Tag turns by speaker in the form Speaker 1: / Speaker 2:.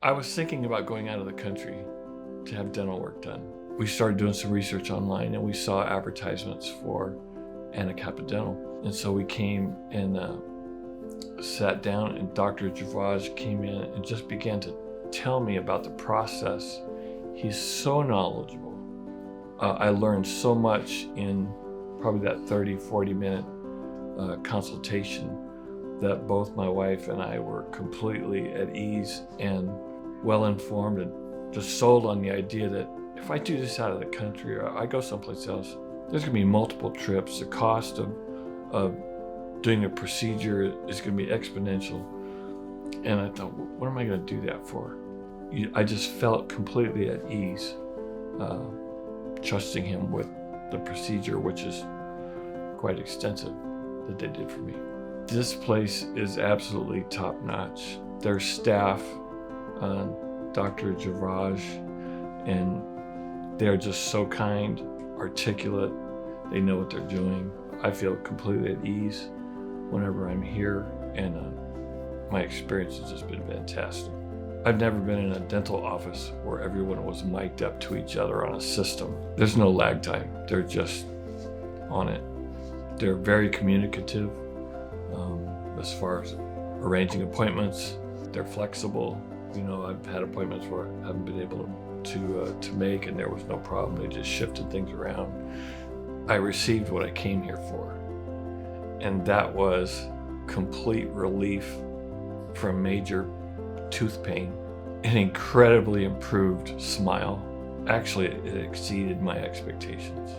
Speaker 1: I was thinking about going out of the country to have dental work done. We started doing some research online and we saw advertisements for Anacapa Dental. And so we came and sat down, and Dr. Gervais came in and just began to tell me about the process. He's so knowledgeable. I learned so much in probably that 30-40 minute consultation that both my wife and I were completely at ease and well informed, and just sold on the idea that if I do this out of the country or I go someplace else, there's going to be multiple trips. The cost of doing a procedure is going to be exponential. And I thought, what am I going to do that for? I just felt completely at ease, trusting him with the procedure, which is quite extensive, that they did for me. This place is absolutely top-notch. Their staff, Dr. Gervais, and they're just so kind, articulate. They know what they're doing. I feel completely at ease whenever I'm here, and my experience has just been fantastic. I've never been in a dental office where everyone was mic'd up to each other on a system. There's no lag time. They're just on it. They're very communicative as far as arranging appointments. They're flexible. You know, I've had appointments where I haven't been able to make, and there was no problem. They just shifted things around. I received what I came here for, and that was complete relief from major tooth pain, an incredibly improved smile. Actually, it exceeded my expectations.